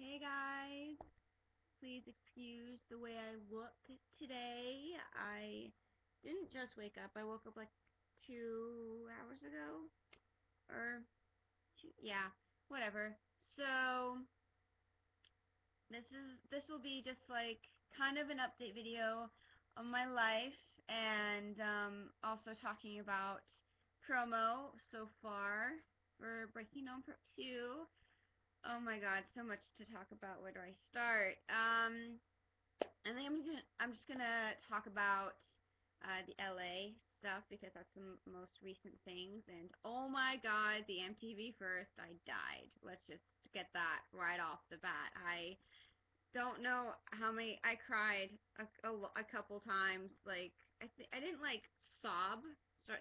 Hey guys, please excuse the way I look today. I didn't just wake up. I woke up like 2 hours ago, or yeah, whatever. So this will be just like kind of an update video of my life, and also talking about promo so far for Breaking On Part 2. Oh my god, so much to talk about. Where do I start? And then I'm just gonna talk about the LA stuff because that's the most recent things. And oh my god, the MTV first, I died. Let's just get that right off the bat. I don't know how many. I cried a couple times. Like I didn't like start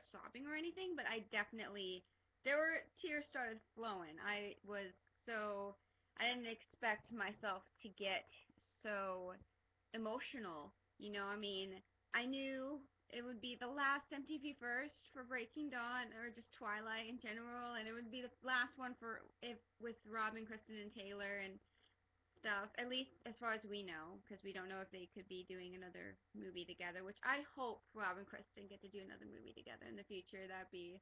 sobbing or anything, but I definitely there were tears started flowing. I didn't expect myself to get so emotional. I mean, I knew it would be the last MTV first for Breaking Dawn or just Twilight in general, and it would be the last one for if with Robin, Kristen, and Taylor and stuff. At least as far as we know, because we don't know if they could be doing another movie together. Which I hope Rob and Kristen get to do another movie together in the future. That'd be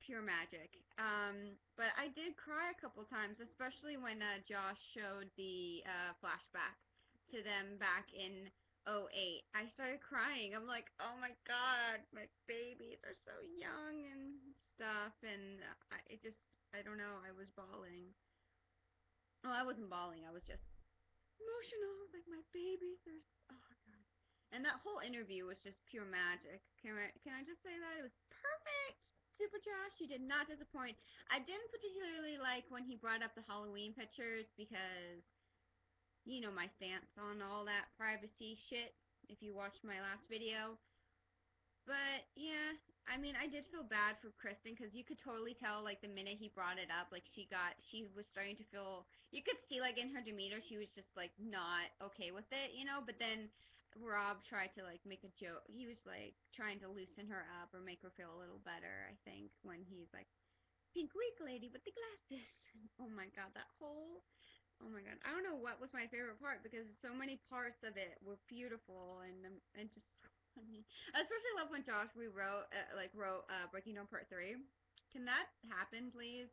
pure magic. But I did cry a couple times, especially when Josh showed the flashback to them back in '08. I started crying. I'm like, oh my god, my babies are so young and stuff, and I don't know, I was bawling. Oh, I wasn't bawling. I was just emotional. I was like, my babies are. Oh god. And that whole interview was just pure magic. Can I just say that it was perfect? Super Josh, you did not disappoint. I didn't particularly like when he brought up the Halloween pictures because you know my stance on all that privacy shit. If you watched my last video, but yeah, I mean, I did feel bad for Kristen because you could totally tell, like, the minute he brought it up, like, she was starting to feel, you could see, like, in her demeanor, she was just, like, not okay with it, But then Rob tried to, like, make a joke. He was, like, trying to loosen her up or make her feel a little better, I think, when he's, like, pink wig lady with the glasses. Oh my god, oh my god. I don't know what was my favorite part because so many parts of it were beautiful and just so funny. I especially love when Josh rewrote wrote Breaking Dawn Part 3. Can that happen, please?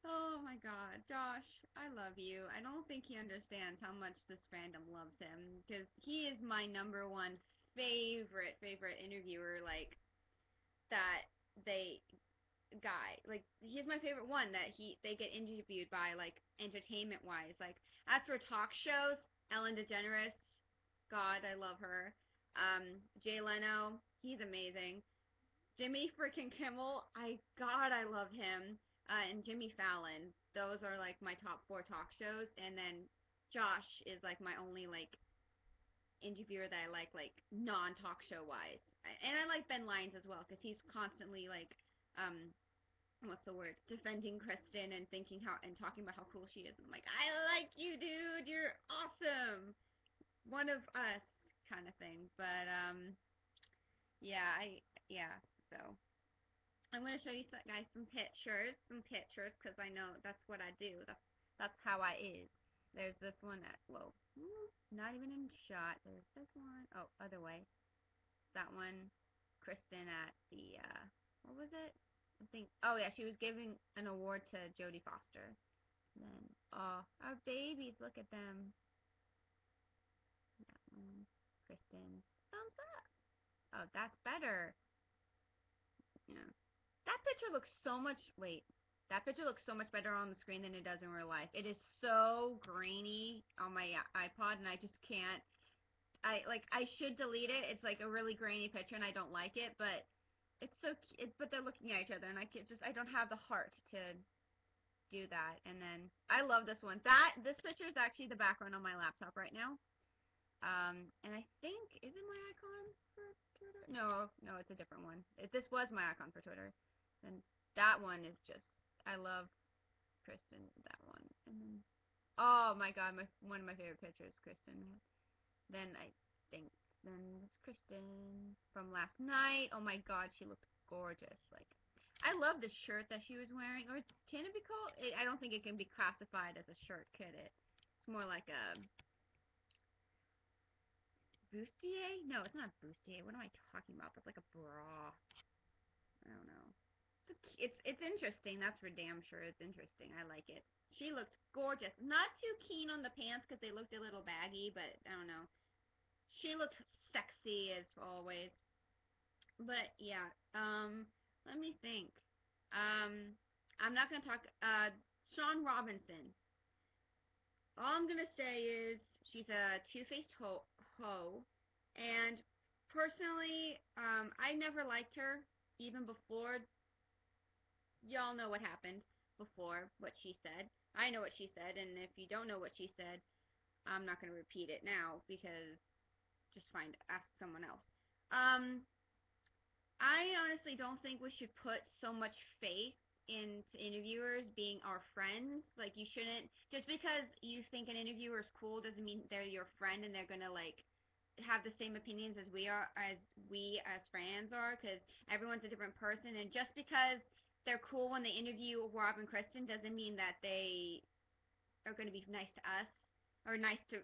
Oh my god, Josh, I love you. I don't think he understands how much this fandom loves him because he is my number one favorite interviewer. Like that they guy. Like he's my favorite one that they get interviewed by, like, entertainment wise. Like as for talk shows, Ellen DeGeneres, God, I love her. Jay Leno, he's amazing. Jimmy freaking Kimmel, I love him. And Jimmy Fallon, those are like my top four talk shows. And then Josh is like my only like interviewer that I like non talk show wise. And I like Ben Lyons as well because he's constantly like what's the word, defending Kristen and thinking how and talking about how cool she is. And I'm like, I like you, dude. You're awesome. One of us, kind of thing. But yeah, yeah. So I'm gonna show you guys some pictures, because I know that's what I do. That's how I is. There's this one at not even in shot. There's this one. Oh, other way. That one, Kristen at the what was it? I think. Oh yeah, she was giving an award to Jodie Foster. And then, oh, our babies, look at them. That one, Kristen, thumbs up. Oh, that's better. Yeah, that picture looks so much. Wait, that picture looks so much better on the screen than it does in real life. It is so grainy on my iPod, and I just can't. I should delete it. It's like a really grainy picture, and I don't like it, but it's so but they're looking at each other, and I don't have the heart to do that. And then I love this one. This picture is actually the background on my laptop right now. And I think, is it my icon for Twitter? No, it's a different one. This was my icon for Twitter. And that one is just, I love Kristen, that one. And then, oh my god, one of my favorite pictures, Kristen. Then I think, then it's Kristen from last night. Oh my god, she looked gorgeous. Like, I love the shirt that she was wearing. Or can it be called? I don't think it can be classified as a shirt, could it? It's more like a bustier. No, it's not bustier. What am I talking about? That's like a bra. I don't know. It's interesting. That's for damn sure. It's interesting. I like it. She looked gorgeous. Not too keen on the pants because they looked a little baggy, but I don't know. She looked sexy as always. But yeah, let me think. Um, I'm not gonna talk. Sean Robinson. All I'm gonna say is she's a two-faced hoe, and personally, I never liked her even before. Y'all know what happened before what she said. I know what she said, and if you don't know what she said, I'm not gonna repeat it now because just ask someone else. Um, I honestly don't think we should put so much faith into interviewers being our friends. Like, you shouldn't, just because you think an interviewer is cool doesn't mean they're your friend and they're gonna like have the same opinions as we as fans are, because everyone's a different person, and just because they're cool when they interview Rob and Kristen doesn't mean that they are going to be nice to us or nice to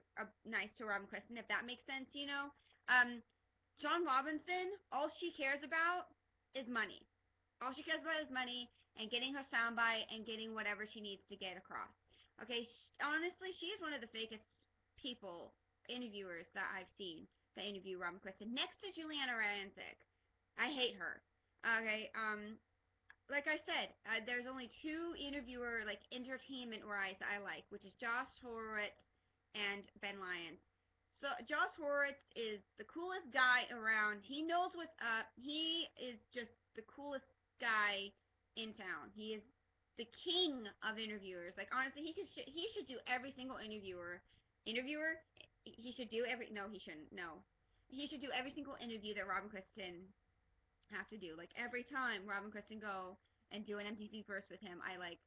Rob and Kristen, if that makes sense, you know. Um, John Robinson, all she cares about is money. All she cares about is money and getting her soundbite and getting whatever she needs to get across. Okay, honestly, she is one of the fakest people, interviewers that I've seen that interview Robin Kristen, next to Juliana Rancic. I hate her. Okay, like I said, there's only two interviewer like entertainment wise I like, which is Josh Horowitz and Ben Lyons. So Josh Horowitz is the coolest guy around. He knows what's up. He is just the coolest guy in town. He is the king of interviewers. Like, honestly, he should do every single interviewer. He should do every no he shouldn't no he should do every single interview that Robin Kristen have to do. Like, every time Rob and Kristen go and do an MTV verse with him, I like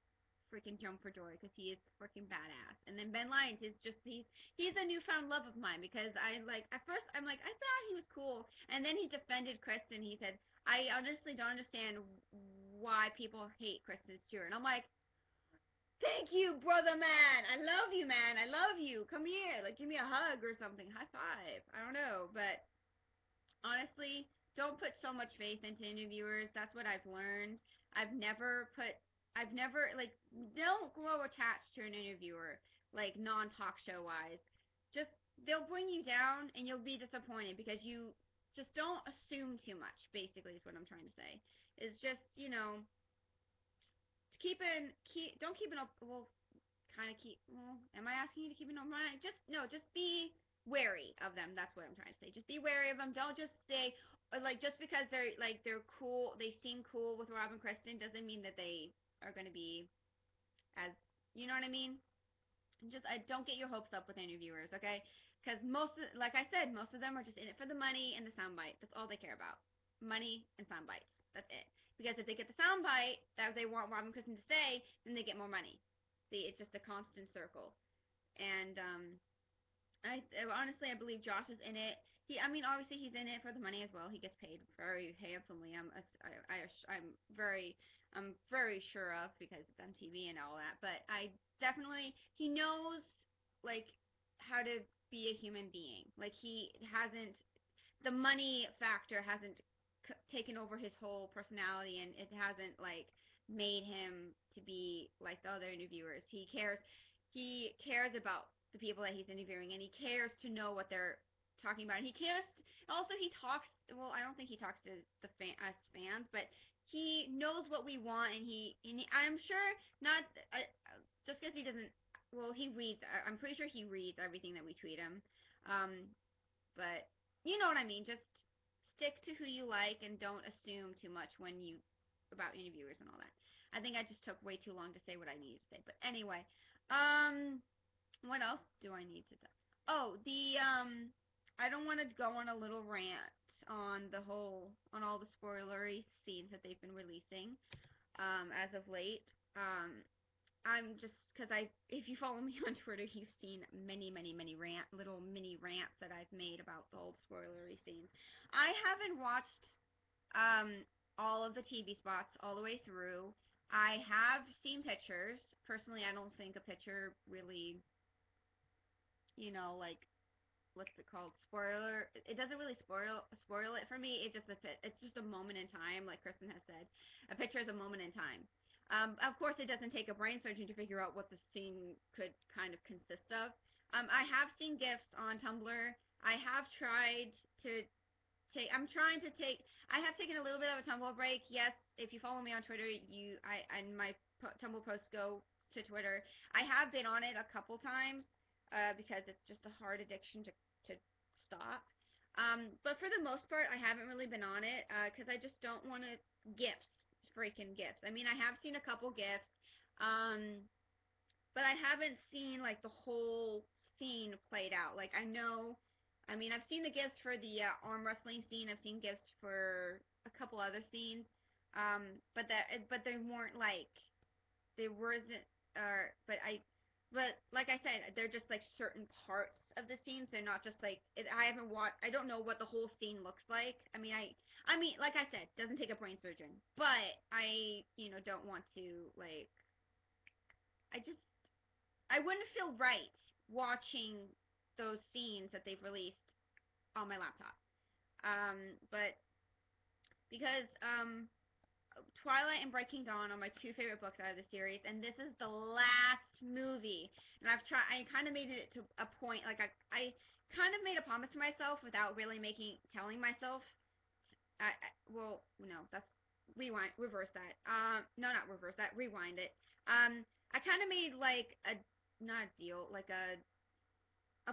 freaking jump for joy because he is freaking badass. And then Ben Lyons is just he's a newfound love of mine because I like at first I'm like I thought he was cool, and then he defended Kristen. He said I honestly don't understand why people hate Kristen Stewart, and I'm like. Thank you, brother man. I love you, man. I love you. Come here. Like, give me a hug or something. High five. I don't know. But honestly, don't put so much faith into interviewers. That's what I've learned. I've never, like, don't grow attached to an interviewer, like, non talk show wise. Just, they'll bring you down and you'll be disappointed because you just don't assume too much, basically, is what I'm trying to say. Is just, don't keep an, well, kind of keep. Well, am I asking you to keep an open mind? Just no. Just be wary of them. That's what I'm trying to say. Just be wary of them. Don't just say like just because they're cool. They seem cool with Rob and Kristen doesn't mean that they are going to be as you know what I mean. Just I don't get your hopes up with interviewers, okay? Because like I said, most of them are just in it for the money and the soundbite. That's all they care about. Money and sound bites. That's it. Because if they get the soundbite that they want Robin Kristen to say, then they get more money. See, it's just a constant circle. And I honestly I believe Josh is in it. I mean, obviously he's in it for the money as well. He gets paid very handsomely. I'm very sure of because it's MTV and all that. But I definitely he knows like how to be a human being. Like he hasn't the money factor hasn't taken over his whole personality, and it hasn't like made him to be like the other interviewers. He cares about the people that he's interviewing, and he cares to know what they're talking about. He cares also he talks well, I don't think he talks to us fans, but he knows what we want, I'm sure not just because he doesn't well he reads I'm pretty sure he reads everything that we tweet him. um but you know what I mean. Just stick to who you like and don't assume too much when you about interviewers and all that. I think I just took way too long to say what I needed to say. But anyway, um, what else do I need to say? Oh, the I don't want to go on a little rant on on all the spoilery scenes that they've been releasing as of late. I'm just because if you follow me on Twitter, you've seen many little mini rants that I've made about the old spoilery scenes. I haven't watched um all of the TV spots all the way through. I have seen pictures. Personally, I don't think a picture really, like, what's it called? Spoiler. It doesn't really spoil it for me. It's just a moment in time, like Kristen has said. A picture is a moment in time. Of course, it doesn't take a brain surgeon to figure out what the scene could kind of consist of. I have seen GIFs on Tumblr. I have tried to I'm trying to take. I have taken a little bit of a Tumblr break. Yes, if you follow me on Twitter, and my Tumblr posts go to Twitter. I have been on it a couple times because it's just a hard addiction to stop. But for the most part, I haven't really been on it because I just don't want to gifs, freaking gifs. I mean, I have seen a couple gifs, um, but I haven't seen like the whole scene played out. Like I mean, I've seen the gifts for the arm wrestling scene. I've seen gifts for a couple other scenes, but they weren't like there wasn't, but like I said, they're just like certain parts of the scenes. They're not just like I haven't watched. I don't know what the whole scene looks like. I mean, like I said, doesn't take a brain surgeon, but don't want to like. I just I wouldn't feel right watching those scenes that they've released on my laptop. But because Twilight and Breaking Dawn are my two favorite books out of the series, and this is the last movie. And I kind of made it to a point, like I kind of made a promise to myself without really telling myself. Well, no, that's reverse that. No, not reverse that, rewind it. I kind of made like not a deal, like a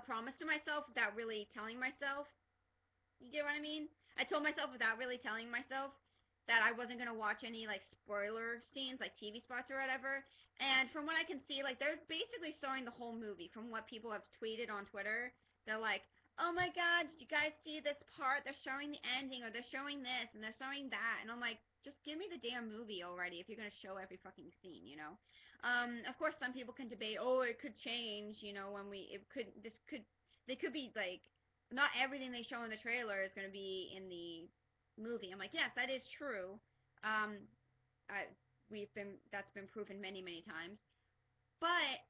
promise to myself without really telling myself. You get what I mean? I told myself without really telling myself that I wasn't gonna watch any like spoiler scenes, like TV spots or whatever. And from what I can see, like they're basically showing the whole movie. From what people have tweeted on Twitter, they're like, "Oh my God, did you guys see this part? They're showing the ending, or they're showing this, and they're showing that." And I'm like, just give me the damn movie already if you're gonna show every fucking scene, you know. Of course, some people can debate, oh, it could change, when they could be like not everything they show in the trailer is going to be in the movie. I'm like, yes, that is true. Um, I, that's been proven many, many times. But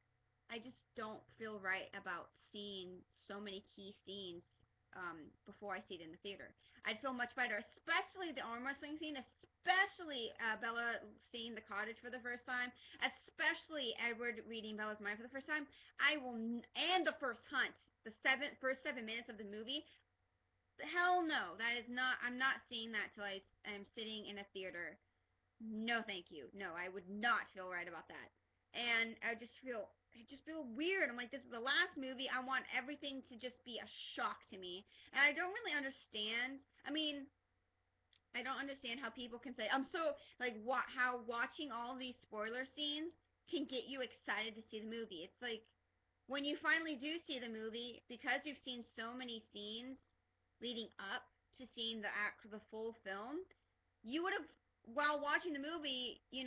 I just don't feel right about seeing so many key scenes before I see it in the theater. I'd feel much better, especially the arm wrestling scene, especially Bella seeing the cottage for the first time, especially Edward reading Bella's mind for the first time. And the first hunt, the first 7 minutes of the movie. Hell no, that is not. I'm not seeing that till I am sitting in a theater. No, thank you. No, I would not feel right about that. And I just feel weird. I'm like, this is the last movie. I want everything to just be a shock to me. And I don't really understand. I mean, I don't understand how people can say, I'm so, like, how watching all these spoiler scenes can get you excited to see the movie. It's like, when you finally do see the movie, because you've seen so many scenes leading up to seeing the full film, you would have, while watching the movie, you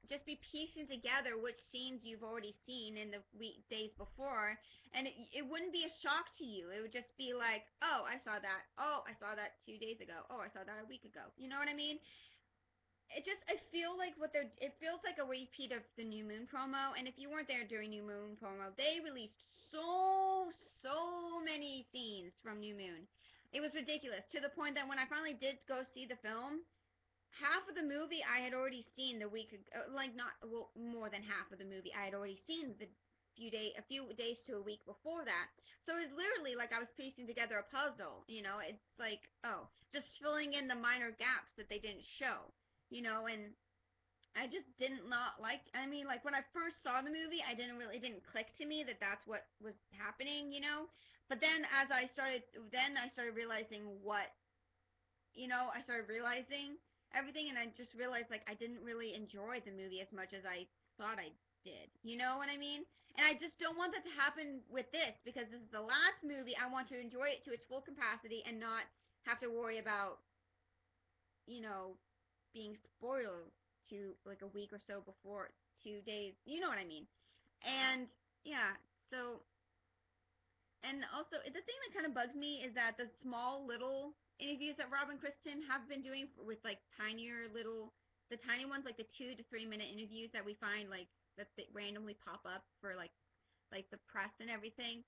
just be piecing together which scenes you've already seen in the days before, and it wouldn't be a shock to you. It would just be like, oh, I saw that. Oh, I saw that 2 days ago. Oh, I saw that a week ago. You know what I mean? I feel like it feels like a repeat of the New Moon promo. And if you weren't there during New Moon promo, they released so many scenes from New Moon. It was ridiculous, to the point that when I finally did go see the film, half of the movie I had already seen the week ago. Like, not, well, more than half of the movie I had already seen a few days to a week before that. So it was literally like I was piecing together a puzzle. It's like, oh, just filling in the minor gaps that they didn't show. And I just didn't not like. I mean, like when I first saw the movie, it didn't click to me that that's what was happening. But then I started realizing I started realizing everything, and I just realized like I didn't really enjoy the movie as much as I thought I did. You know what I mean? And I just don't want that to happen with this, because this is the last movie. I want to enjoy it to its full capacity and not have to worry about you know being spoiled to like a week or so before, 2 days. You know what I mean? And yeah, so And also, the thing that kind of bugs me is that the small little interviews that Rob and Kristen have been doing with like tinier little, the tiny ones, like the 2 to 3 minute interviews that we find like that they randomly pop up for like the press and everything.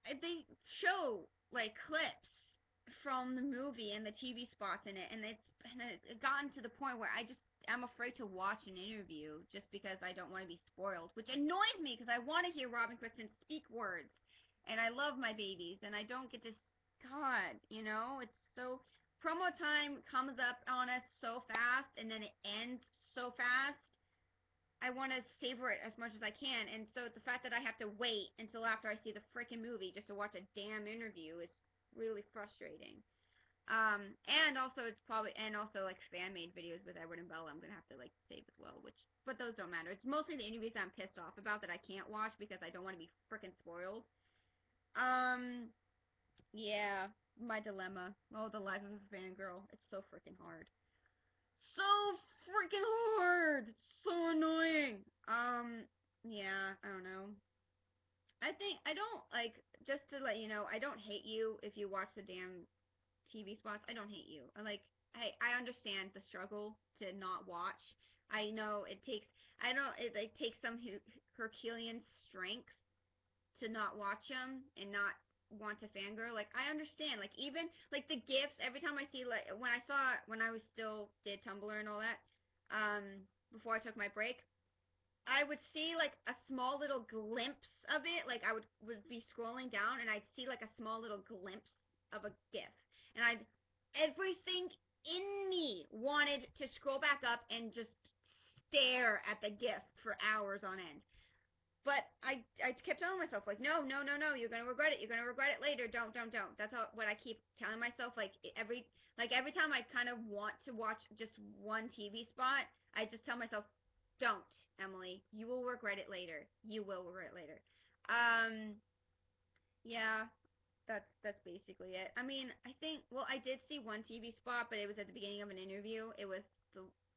They show like clips from the movie and the TV spots in it, and it's gotten to the point where I'm afraid to watch an interview just because I don't want to be spoiled, which annoys me because I want to hear Robin Kristen speak words, and I love my babies, and I don't get to. God, it's so promo time comes up on us so fast, and then it ends so fast. I want to savor it as much as I can, and so the fact that I have to wait until after I see the freaking movie just to watch a damn interview is really frustrating. And also like fan made videos with Edward and Bella I'm gonna have to like save as well, but those don't matter. It's mostly the interviews that I'm pissed off about that I can't watch because I don't want to be freaking spoiled. Um, yeah, my dilemma. Oh, the life of a fangirl. It's so freaking hard. So freaking hard. It's so annoying. Yeah, I don't know. I think I don't like just to let you know, I don't hate you if you watch the damn TV spots. I don't hate you. I understand the struggle to not watch. I know it takes I don't it like takes some Herculean strength to not watch them and not want to fangirl. Like I understand. Like even like the gifs. Every time I see like when I was still did Tumblr and all that, before I took my break, I would see like a small little glimpse of it. Like I would be scrolling down and I'd see like a small little glimpse of a gif, and everything in me wanted to scroll back up and just stare at the gif for hours on end. But I kept telling myself like no no no no, you're gonna regret it, later, don't. That's what I keep telling myself, like every time I kind of want to watch just one TV spot, I just tell myself, don't, Emily, you will regret it later, um yeah, that's basically it. I mean, I think, well, I did see one TV spot, but it was at the beginning of an interview. It was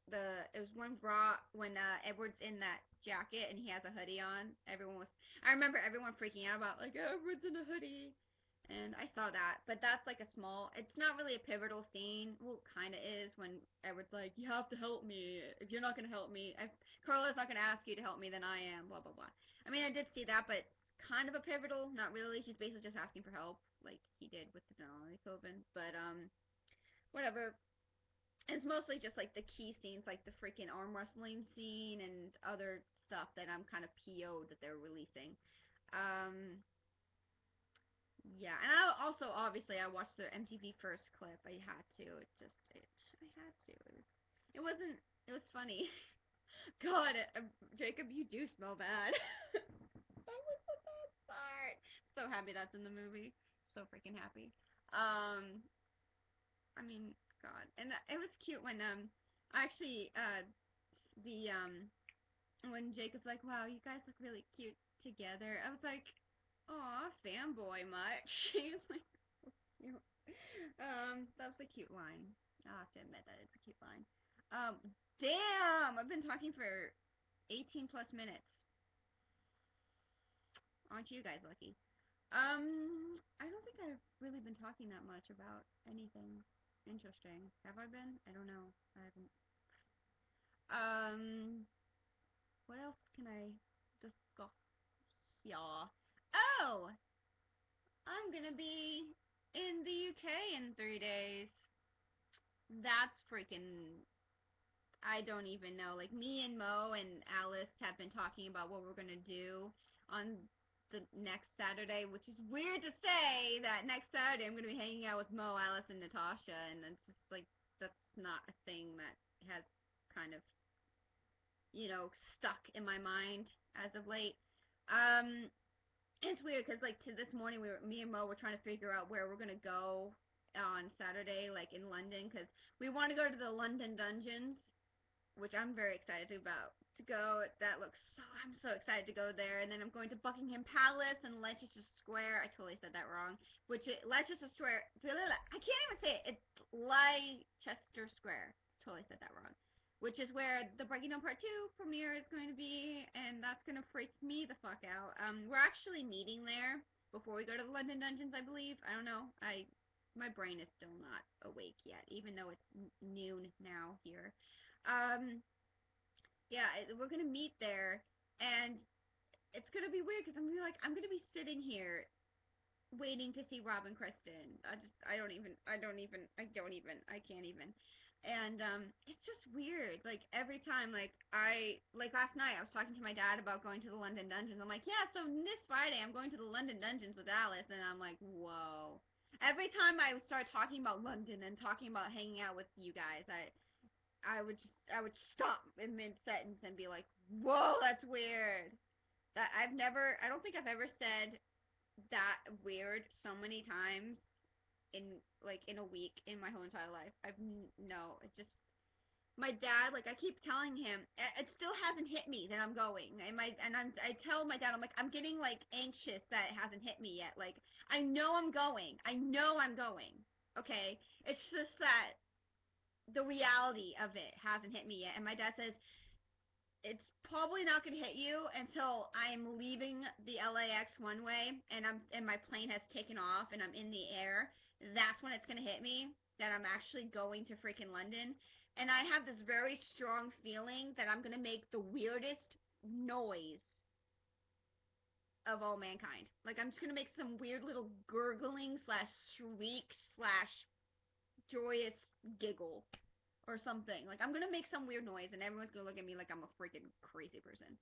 it was one raw when Edward's in that jacket and he has a hoodie on. I remember everyone freaking out about like Edward's in a hoodie. And I saw that, but that's like a small, it's not really a pivotal scene. Well, kind of is when Edward's like, you have to help me. If you're not going to help me, if Carla's not going to ask you to help me, then I am, blah, blah, blah. I mean, I did see that, but it's kind of a pivotal, not really. He's basically just asking for help, like he did with the Denali Coven. But, whatever. It's mostly just like the key scenes, like the freaking arm wrestling scene and other stuff that I'm kind of PO'd that they're releasing. Um, yeah, and obviously I watched the MTV first clip. I had to. I had to. It wasn't. It was funny. God, Jacob, you do smell bad. That was the best part. So happy that's in the movie. So freaking happy. Um, I mean, God, and it was cute when actually the when Jacob's like, wow, you guys look really cute together. I was like, aw, fanboy much. He was like, cute. That was a cute line. I'll have to admit that it's a cute line. Um, damn, I've been talking for 18 plus minutes. Aren't you guys lucky? I don't think I've really been talking that much about anything interesting. Have I been? I don't know. I haven't. Um, what else can I discuss? Yeah. Oh, I'm gonna be in the UK in 3 days. That's freaking, I don't even know. Like me and Mo and Alice have been talking about what we're gonna do on the next Saturday, which is weird to say that next Saturday I'm gonna be hanging out with Mo, Alice, and Natasha, and it's just like that's not a thing that has kind of stuck in my mind as of late. Um, it's weird because like to this morning me and Mo were trying to figure out where we're gonna go on Saturday, like in London, because we want to go to the London Dungeons, which I'm very excited about to go. I'm so excited to go there. And then I'm going to Buckingham Palace and Leicester Square. I totally said that wrong. Leicester Square, I can't even say it. It's Leicester Square. Totally said that wrong. Which is where the Breaking Dawn Part 2 premiere is going to be, and that's going to freak me the fuck out. We're actually meeting there before we go to the London Dungeons, I believe. I don't know. My brain is still not awake yet, even though it's noon now here. Um, yeah, we're gonna meet there, and it's gonna be weird because I'm gonna be sitting here waiting to see Rob and Kristen. I can't even. And it's just weird. Like every time, like last night, I was talking to my dad about going to the London Dungeons. I'm like, yeah, so this Friday I'm going to the London Dungeons with Alice, and I'm like, whoa. Every time I start talking about London and talking about hanging out with you guys, I would stop in mid sentence and be like, whoa, that's weird. I don't think I've ever said that weird so many times in a week in my whole entire life. No, it just my dad, like I keep telling him, it still hasn't hit me that I'm going. I tell my dad, I'm like, I'm getting like anxious that it hasn't hit me yet. Like I know I'm going. I know I'm going. Okay? It's just that the reality of it hasn't hit me yet. And my dad says, it's probably not going to hit you until I'm leaving the LAX one way and my plane has taken off and I'm in the air. That's when it's going to hit me that I'm actually going to freaking London. And I have this very strong feeling that I'm going to make the weirdest noise of all mankind. Like I'm just going to make some weird little gurgling slash shriek slash joyous giggle or something. Like I'm gonna make some weird noise and everyone's gonna look at me like I'm a freaking crazy person.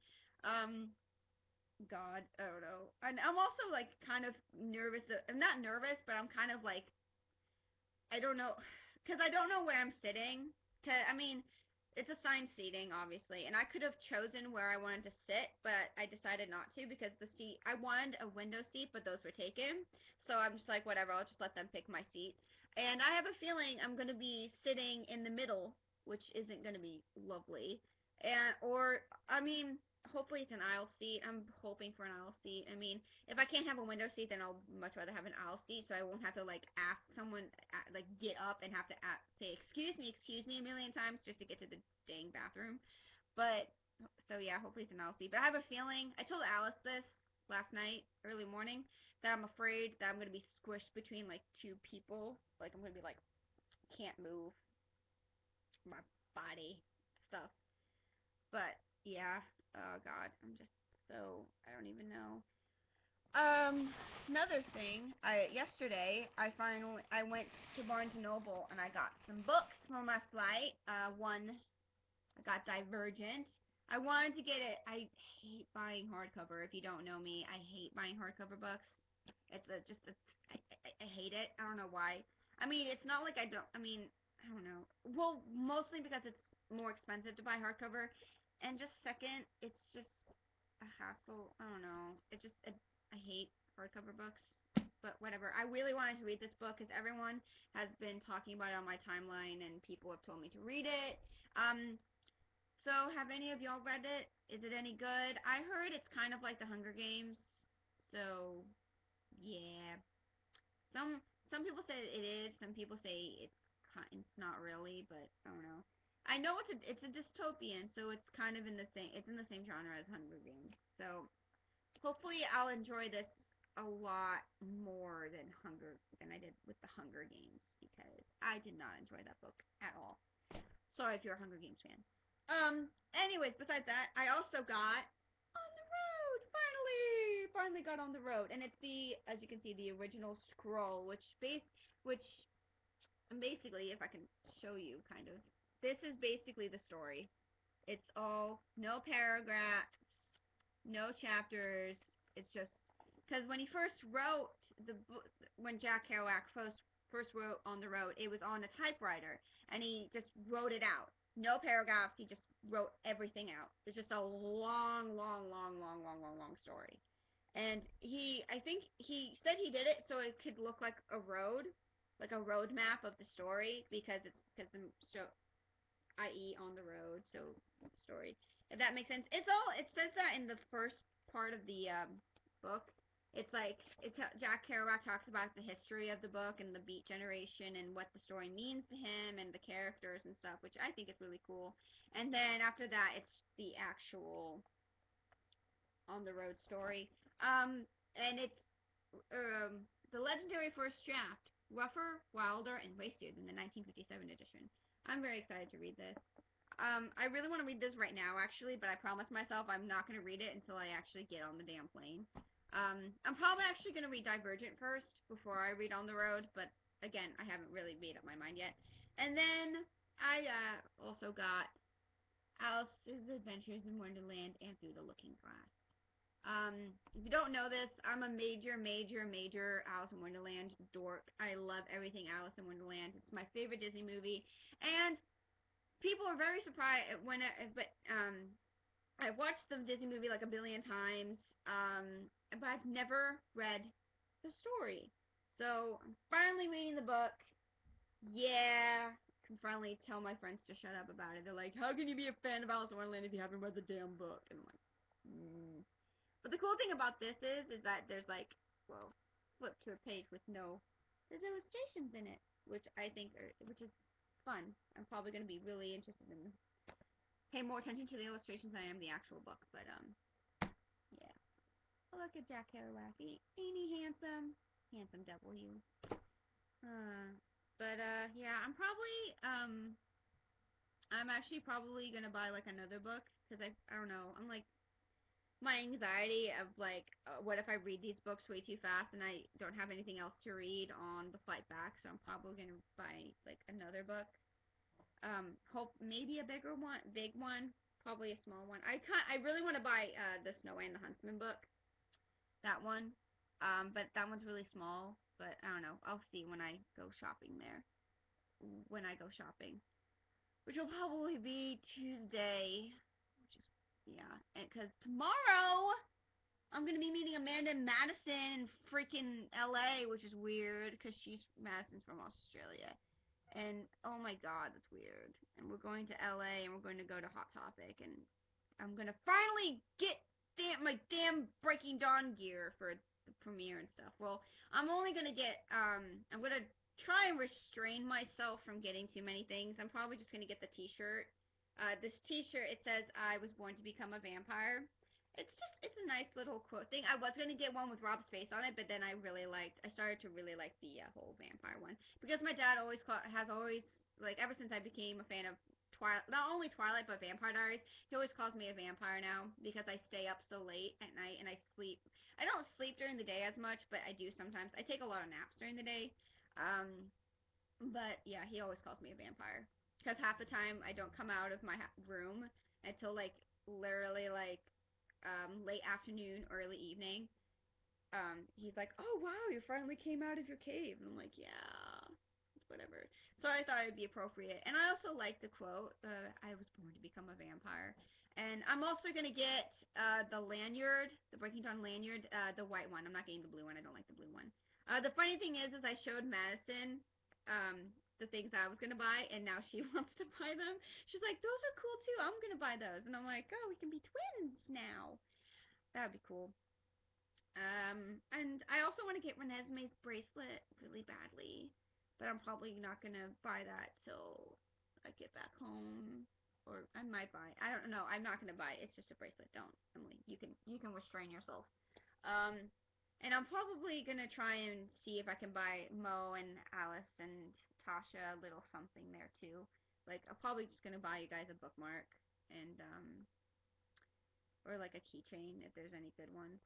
Um, God, I don't know. And I'm also like kind of nervous. I'm not nervous, but I'm kind of like I don't know, because I don't know where I'm sitting. Cause I mean, it's assigned seating, obviously, and I could have chosen where I wanted to sit, but I decided not to because the seat I wanted a window seat, but those were taken. So I'm just like, whatever, I'll just let them pick my seat. And I have a feeling I'm gonna be sitting in the middle, which isn't gonna be lovely. And or I mean, hopefully it's an aisle seat. I'm hoping for an aisle seat. I mean, if I can't have a window seat, then I'll much rather have an aisle seat, so I won't have to like ask someone like get up and have to say excuse me a million times just to get to the dang bathroom. But so yeah, hopefully it's an aisle seat. But I have a feeling. I told Alice this last night, early morning, that I'm afraid that I'm gonna be squished between like two people. Like I'm gonna be like can't move my body stuff. But yeah, oh God, I'm just so I don't even know. Another thing, I went to Barnes and Noble and I got some books for my flight. One I got Divergent. I wanted to get it. I hate buying hardcover. If you don't know me, I hate buying hardcover books. It's I hate it. I don't know why. I mean, it's not like I don't. I mean, I don't know. Well, mostly because it's more expensive to buy hardcover, and just second, it's just a hassle. I don't know. I hate hardcover books. But whatever. I really wanted to read this book because everyone has been talking about it on my timeline, and people have told me to read it. Um, so, have any of y'all read it? Is it any good? I heard it's kind of like the Hunger Games. So, yeah. Some some people say it is. Some people say it's not really, but I don't know. I know it's a dystopian, so it's kind of in the same it's in the same genre as Hunger Games. So, hopefully I'll enjoy this a lot more than I did with the Hunger Games because I did not enjoy that book at all. Sorry if you're a Hunger Games fan. Anyways, besides that, I also got on the road. Finally got on the road, and it's as you can see, the original scroll, which basically, if I can show you, kind of, this is basically the story. It's all no paragraphs, no chapters. It's just because when he first wrote the book, when Jack Kerouac first wrote On the Road, it was on a typewriter, and he just wrote it out. No paragraphs. He just wrote everything out. It's just a long story. And I think he said he did it so it could look like a road map of the story because the show i.e. on the road, so story. If that makes sense. It says that in the first part of the book. Jack Kerouac talks about the history of the book and the Beat Generation and what the story means to him and the characters and stuff, which I think is really cool. And then after that, it's the actual on the road story. And the legendary first draft, rougher, wilder, and racier than the 1957 edition. I'm very excited to read this. I really want to read this right now, actually, but I promised myself I'm not going to read it until I actually get on the damn plane. I'm probably actually going to read Divergent first before I read On the Road, but again, I haven't really made up my mind yet. And then I also got Alice's Adventures in Wonderland and Through the Looking Glass. If you don't know this, I'm a major Alice in Wonderland dork. I love everything Alice in Wonderland. It's my favorite Disney movie, and people are very surprised when I've watched the Disney movie like a billion times, but I've never read the story. So I'm finally reading the book. Yeah, I can finally tell my friends to shut up about it. They're like, "How can you be a fan of Alice in Wonderland if you haven't read the damn book?" And I'm like, But the cool thing about this is that there's like, well, flip to a page with there's illustrations in it, which I think which is fun. I'm probably going to be really interested in pay more attention to the illustrations than I am the actual book. But yeah. Oh, look at Jack Kerouac. Ain't he handsome? Handsome W. Yeah, I'm actually probably gonna buy like another book because I don't know. I'm like my anxiety of like, what if I read these books way too fast and I don't have anything else to read on the flight back? So I'm probably gonna buy like another book. Hope maybe a big one, probably a small one. I really want to buy the Snow and the Huntsman book, that one. But that one's really small. But I don't know. I'll see when I go shopping there. When I go shopping, which will probably be Tuesday. Which is yeah, because tomorrow I'm gonna be meeting Amanda in Madison in freaking LA, which is weird because Madison's from Australia. And oh my god, that's weird. And we're going to LA and we're going to go to Hot Topic and I'm gonna finally get my damn Breaking Dawn gear for the premiere and stuff. Well, I'm only gonna get I'm gonna try and restrain myself from getting too many things. I'm probably just gonna get the t-shirt. This t-shirt, it says I was born to become a vampire. It's a nice little quote thing. I was gonna get one with Rob's face on it, but then I started to really like the whole vampire one because my dad has always like ever since I became a fan of Twilight, not only Twilight but Vampire Diaries. He always calls me a vampire now because I stay up so late at night and I sleep. I don't sleep during the day as much, but I do sometimes. I take a lot of naps during the day. Um, but yeah, he always calls me a vampire because half the time I don't come out of my room until like literally like late afternoon, early evening. He's like, "Oh wow, you finally came out of your cave," and I'm like, "Yeah, whatever." So I thought it'd be appropriate, and I also like the quote, "I was born to become a vampire." And I'm also gonna get the lanyard, the Breaking Dawn lanyard, the white one. I'm not getting the blue one. I don't like the blue one. The funny thing is I showed Madison the things I was gonna buy, and now she wants to buy them. She's like, "Those are cool too. I'm gonna buy those," and I'm like, "Oh, we can be twins now." That'd be cool. And I also want to get Renesmee's bracelet really badly, but I'm probably not gonna buy that till I get back home, or I might buy. I don't know. I'm not gonna buy it. It's just a bracelet. Don't, Emily. You can restrain yourself. Um, and I'm probably gonna try and see if I can buy Mo and Alice and Tasha a little something there too. Like I'm probably just gonna buy you guys a bookmark and or like a keychain if there's any good ones.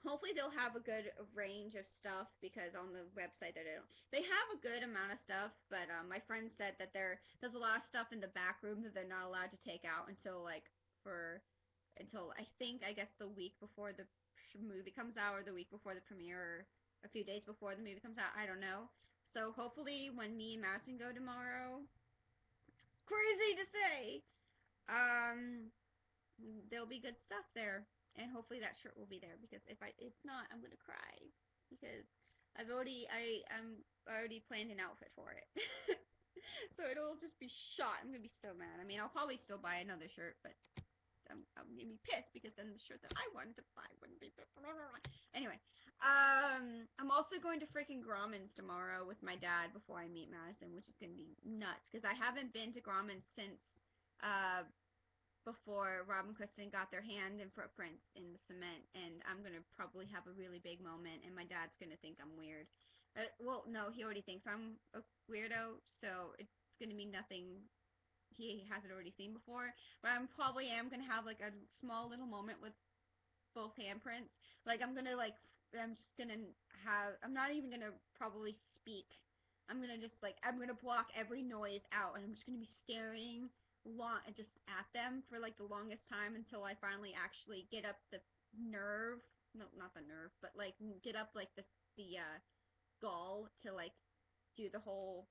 Hopefully they'll have a good range of stuff because on the website they have a good amount of stuff, but my friend said that there's a lot of stuff in the back room that they're not allowed to take out until I guess the week before the movie comes out or the week before the premiere or a few days before the movie comes out. I don't know. So hopefully when me and Madison go tomorrow, crazy to say, um, there'll be good stuff there, and hopefully that shirt will be there because if it's not, I'm gonna cry because I'm already planned an outfit for it. So it'll just be shot. I'm gonna be so mad. I mean, I'll probably still buy another shirt, but I'm gonna be pissed because then the shirt that I wanted to buy wouldn't be. Anyway, I'm also going to freaking Grauman's tomorrow with my dad before I meet Madison, which is gonna be nuts because I haven't been to Grauman's since uh before Rob and Kristen got their hand and footprints in the cement, and I'm gonna probably have a really big moment, and my dad's gonna think I'm weird. Well, no, he already thinks I'm a weirdo, so it's gonna be nothing he hasn't already seen before. But I'm probably am gonna have like a small little moment with both handprints. Like I'm just gonna I'm not even gonna probably speak. I'm gonna block every noise out, and I'm just gonna be staring just at them for like the longest time until I finally actually get up the nerve. No, not the nerve, but like get up like the gall to like do the whole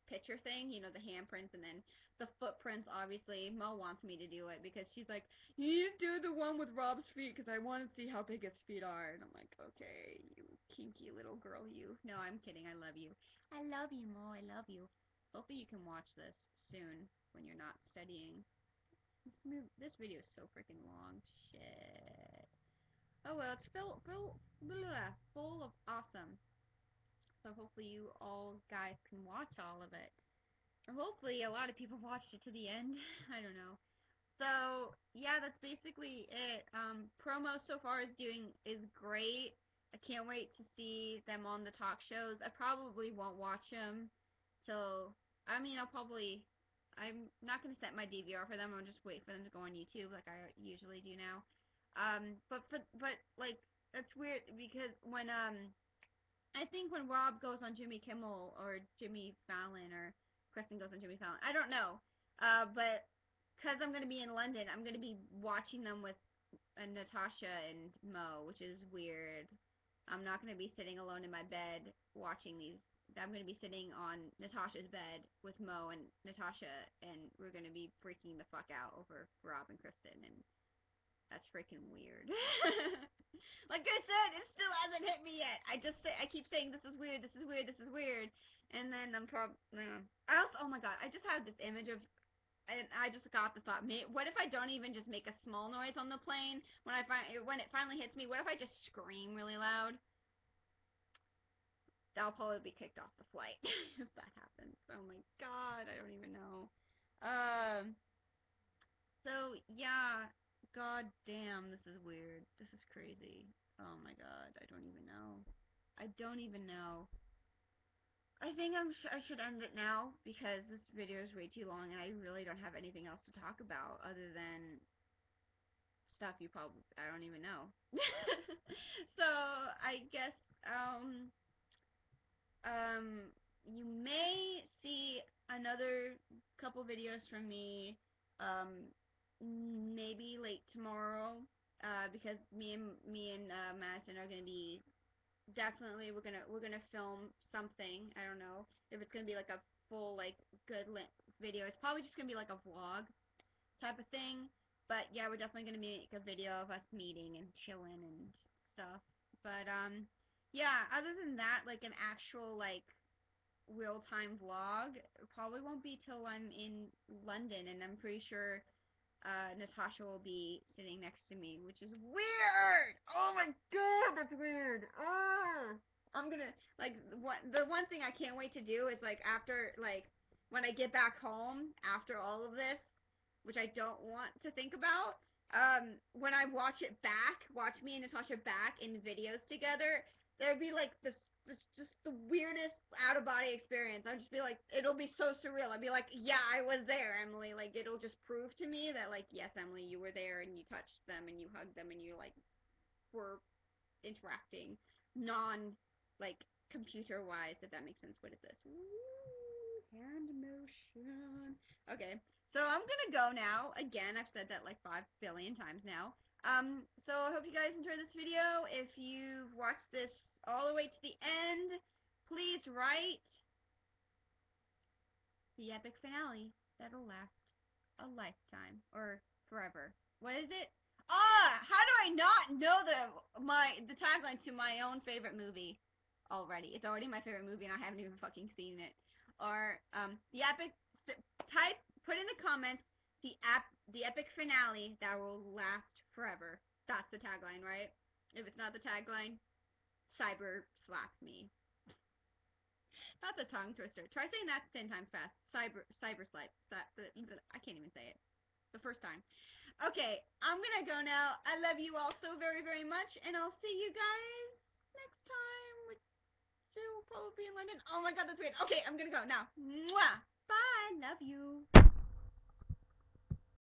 picture thing, the handprints and then the footprints. Obviously, Mo wants me to do it because she's like, you need to do the one with Rob's feet because I want to see how big his feet are. And I'm like, okay, you kinky little girl, you. No, I'm kidding. I love you. I love you, Mo. I love you. Hopefully you can watch this soon when you're not studying. This video is so freaking long. Shit. Oh well, it's full of awesome. So hopefully you all guys can watch all of it. Or hopefully a lot of people watched it to the end. I don't know. So yeah, that's basically it. Promo so far is great. I can't wait to see them on the talk shows. I probably won't watch them till I'm not gonna set my DVR for them. I'll just wait for them to go on YouTube like I usually do now. But like it's weird because I think when Rob goes on Jimmy Kimmel or Jimmy Fallon or Kristen goes on Jimmy Fallon, I don't know. But because I'm going to be in London, I'm going to be watching them with Natasha and Mo, which is weird. I'm not going to be sitting alone in my bed watching these. I'm going to be sitting on Natasha's bed with Mo and Natasha, and we're going to be freaking the fuck out over Rob and Kristen, and that's freaking weird. Like I said, it still hasn't hit me yet. I keep saying this is weird, this is weird, this is weird, and then I also, oh my god, I just had this image of, and I just got the thought, what if I don't even just make a small noise on the plane when it finally hits me? What if I just scream really loud? I'll probably be kicked off the flight if that happens. Oh my god, I don't even know. So yeah, god damn, this is weird. This is crazy. Oh my god, I don't even know. I don't even know. I think I should end it now because this video is way too long and I really don't have anything else to talk about other than stuff I don't even know. So I guess um you may see another couple videos from me maybe late tomorrow because me and Madison are gonna be definitely we're gonna film something. I don't know if it's gonna be like a full like good video. It's probably just gonna be like a vlog type of thing. But yeah, we're definitely gonna make a video of us meeting and chilling and stuff. But yeah, other than that, like an actual like real-time vlog probably won't be till I'm in London, and I'm pretty sure Natasha will be sitting next to me, which is weird. Oh my god, that's weird. I'm gonna like the one thing I can't wait to do is like after like when I get back home after all of this, which I don't want to think about. When I watch me and Natasha back in videos together, there'd be like this just the weirdest out of body experience. I'll just be like, it'll be so surreal. I'll be like, yeah, I was there, Emily. Like it'll just prove to me that like, yes, Emily, you were there and you touched them and you hugged them and you like were interacting non like computer wise, if that makes sense. What is this? Ooh, hand motion. Okay. So I'm gonna go now. Again, I've said that like 5 billion times now. So I hope you guys enjoyed this video. If you've watched this all the way to the end, please write the epic finale that'll last a lifetime or forever. What is it? How do I not know the tagline to my own favorite movie already? It's already my favorite movie and I haven't even fucking seen it. Or the epic put in the comments the epic finale that will last forever. That's the tagline, right? If it's not the tagline, cyber slap me. That's a tongue twister. Try saying that 10 times fast. Cyber slap. I can't even say it. The first time. Okay, I'm gonna go now. I love you all so very, very much, and I'll see you guys next time, which will probably be in London. Oh my god, that's weird. Okay, I'm gonna go now. Mwah! Bye, love you.